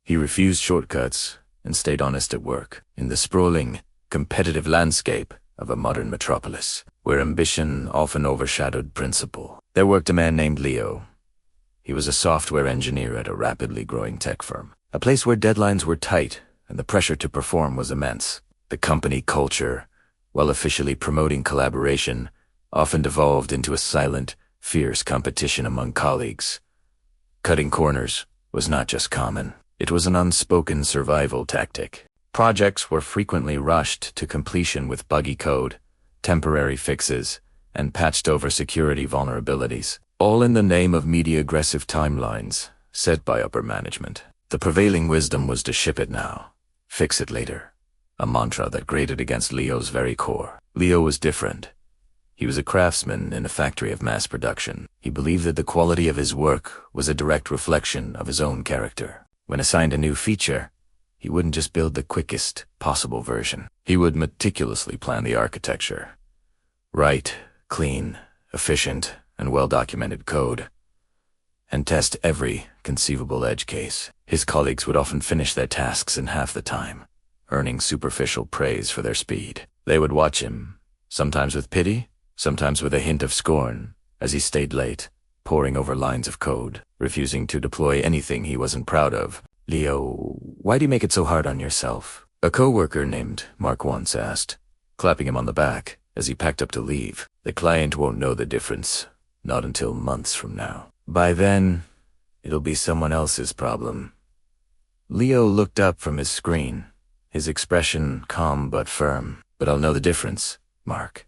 He refused shortcuts and stayed honest at work, in the sprawling, competitive landscape of a modern metropolis, where ambition often overshadowed principle. There worked a man named Leo. He was a software engineer at a rapidly growing tech firm, a place where deadlines were tight and the pressure to perform was immense. The company culture, while officially promoting collaboration, often devolved into a silent, fierce competition among colleagues. Cutting corners was not just common, it was an unspoken survival tactic. Projects were frequently rushed to completion with buggy code, temporary fixes, and patched-over security vulnerabilities, all in the name of media-aggressive timelines set by upper management. The prevailing wisdom was to ship it now, fix it later, a mantra that grated against Leo's very core. Leo was different. He was a craftsman in a factory of mass production. He believed that the quality of his work was a direct reflection of his own character. When assigned a new feature, he wouldn't just build the quickest possible version. He would meticulously plan the architecture. Write clean, efficient, and well-documented code, and test every conceivable edge case. His colleagues would often finish their tasks in half the time, earning superficial praise for their speed. They would watch him, sometimes with pity, sometimes with a hint of scorn, as he stayed late, poring over lines of code, refusing to deploy anything he wasn't proud of. "Leo, why do you make it so hard on yourself?" a coworker named Mark once asked, clapping him on the back as he packed up to leave. "The client won't know the difference, not until months from now. By then, it'll be someone else's problem." Leo looked up from his screen, his expression calm but firm. "But I'll know the difference, Mark.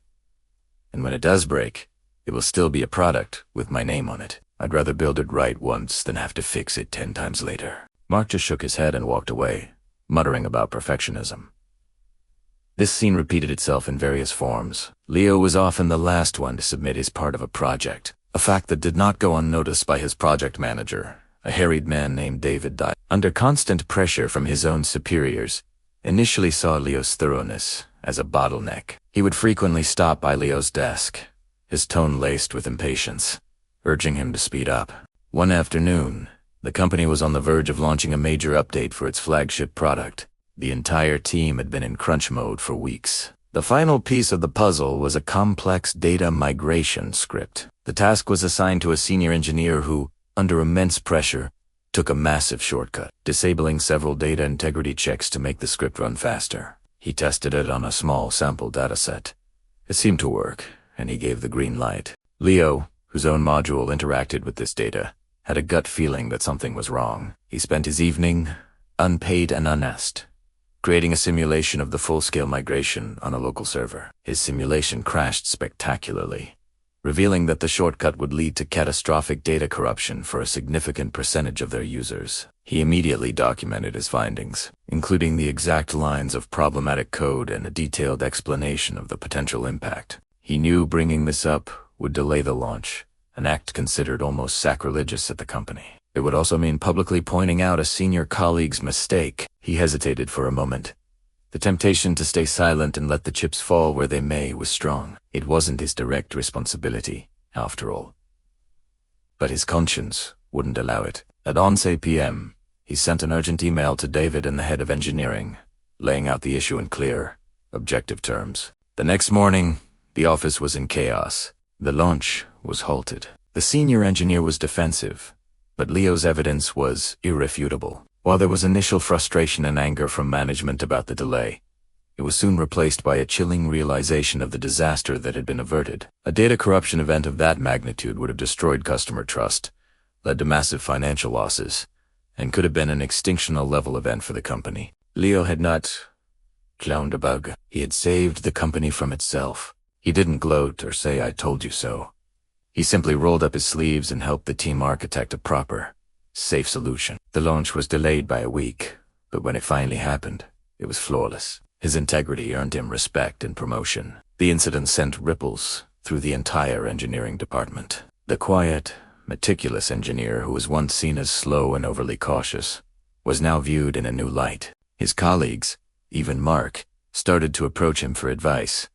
And when it does break, it will still be a product with my name on it. I'd rather build it right once than have to fix it 10 times later." Mark just shook his head and walked away, muttering about perfectionism. This scene repeated itself in various forms. Leo was often the last one to submit his part of a project, a fact that did not go unnoticed by his project manager, a harried man named David. Under constant pressure from his own superiors, initially saw Leo's thoroughness as a bottleneck. He would frequently stop by Leo's desk, his tone laced with impatience, urging him to speed up. One afternoon, the company was on the verge of launching a major update for its flagship product. The entire team had been in crunch mode for weeks. The final piece of the puzzle was a complex data migration script. The task was assigned to a senior engineer who, under immense pressure, took a massive shortcut, disabling several data integrity checks to make the script run faster. He tested it on a small sample dataset. It seemed to work, and he gave the green light. Leo, whose own module interacted with this data, had a gut feeling that something was wrong. He spent his evening, unpaid and unasked, creating a simulation of the full-scale migration on a local server. His simulation crashed spectacularly, revealing that the shortcut would lead to catastrophic data corruption for a significant percentage of their users. He immediately documented his findings, including the exact lines of problematic code and a detailed explanation of the potential impact. He knew bringing this up would delay the launch, an act considered almost sacrilegious at the company. It would also mean publicly pointing out a senior colleague's mistake. He hesitated for a moment. The temptation to stay silent and let the chips fall where they may was strong. It wasn't his direct responsibility, after all. But his conscience wouldn't allow it. At 11 p.m., he sent an urgent email to David and the head of engineering, laying out the issue in clear, objective terms. The next morning, the office was in chaos. The launch was halted. The senior engineer was defensive, but Leo's evidence was irrefutable. While there was initial frustration and anger from management about the delay, it was soon replaced by a chilling realization of the disaster that had been averted. A data corruption event of that magnitude would have destroyed customer trust, led to massive financial losses, and could have been an extinctional-level event for the company. Leo had not clowned a bug. He had saved the company from itself. He didn't gloat or say, "I told you so." He simply rolled up his sleeves and helped the team architect a proper, safe solution. The launch was delayed by a week, but when it finally happened, it was flawless. His integrity earned him respect and promotion. The incident sent ripples through the entire engineering department. The quiet, meticulous engineer who was once seen as slow and overly cautious was now viewed in a new light. His colleagues, even Mark, started to approach him for advice.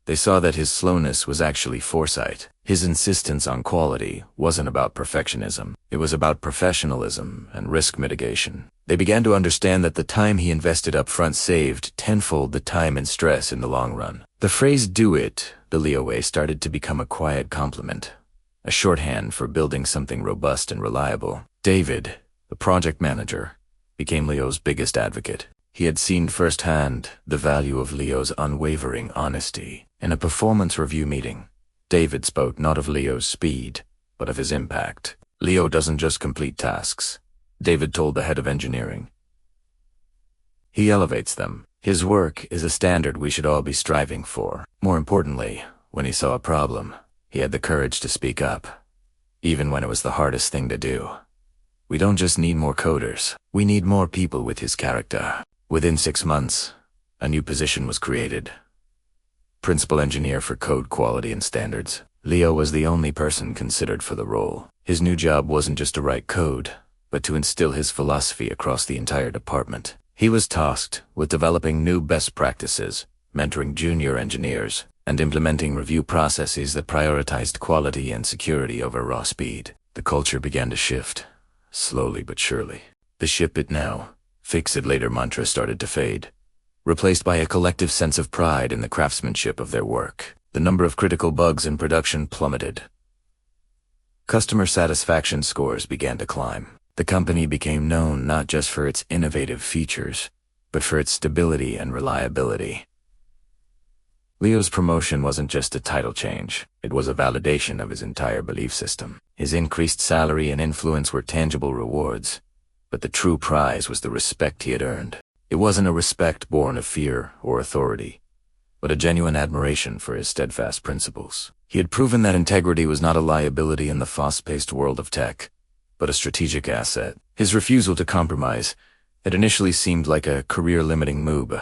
They saw that his slowness was actually foresight. His insistence on quality wasn't about perfectionism. It was about professionalism and risk mitigation. They began to understand that the time he invested up front saved tenfold the time and stress in the long run. The phrase "do it" the Leo way started to become a quiet compliment, a shorthand for building something robust and reliable. David, the project manager, became Leo's biggest advocate. He had seen firsthand the value of Leo's unwavering honesty. In a performance review meeting, David spoke not of Leo's speed, but of his impact. "Leo doesn't just complete tasks," David told the head of engineering. "He elevates them. His work is a standard we should all be striving for." More importantly, when he saw a problem, he had the courage to speak up, even when it was the hardest thing to do. "We don't just need more coders. We need more people with his character." Within 6 months, a new position was created. Principal engineer for code quality and standards. Leo was the only person considered for the role. His new job wasn't just to write code, but to instill his philosophy across the entire department. He was tasked with developing new best practices, mentoring junior engineers, and implementing review processes that prioritized quality and security over raw speed. The culture began to shift, slowly but surely. The "ship it now, fix it later" mantra started to fade, replaced by a collective sense of pride in the craftsmanship of their work. The number of critical bugs in production plummeted. Customer satisfaction scores began to climb. The company became known not just for its innovative features, but for its stability and reliability. Leo's promotion wasn't just a title change. It was a validation of his entire belief system. His increased salary and influence were tangible rewards, but the true prize was the respect he had earned. It wasn't a respect born of fear or authority, but a genuine admiration for his steadfast principles. He had proven that integrity was not a liability in the fast-paced world of tech, but a strategic asset. His refusal to compromise had initially seemed like a career-limiting move,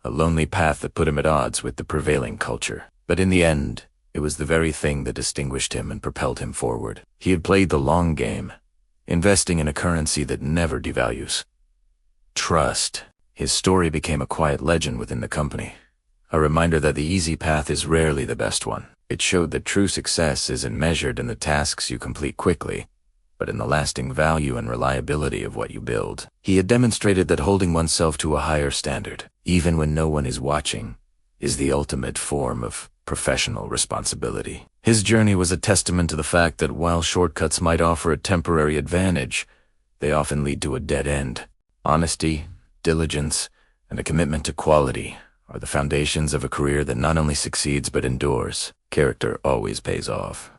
a lonely path that put him at odds with the prevailing culture. But in the end, it was the very thing that distinguished him and propelled him forward. He had played the long game, investing in a currency that never devalues: trust. His story became a quiet legend within the company, a reminder that the easy path is rarely the best one. It showed that true success isn't measured in the tasks you complete quickly, but in the lasting value and reliability of what you build. He had demonstrated that holding oneself to a higher standard, even when no one is watching, is the ultimate form of professional responsibility. His journey was a testament to the fact that while shortcuts might offer a temporary advantage, they often lead to a dead end. Honesty, diligence, and a commitment to quality are the foundations of a career that not only succeeds but endures. Character always pays off.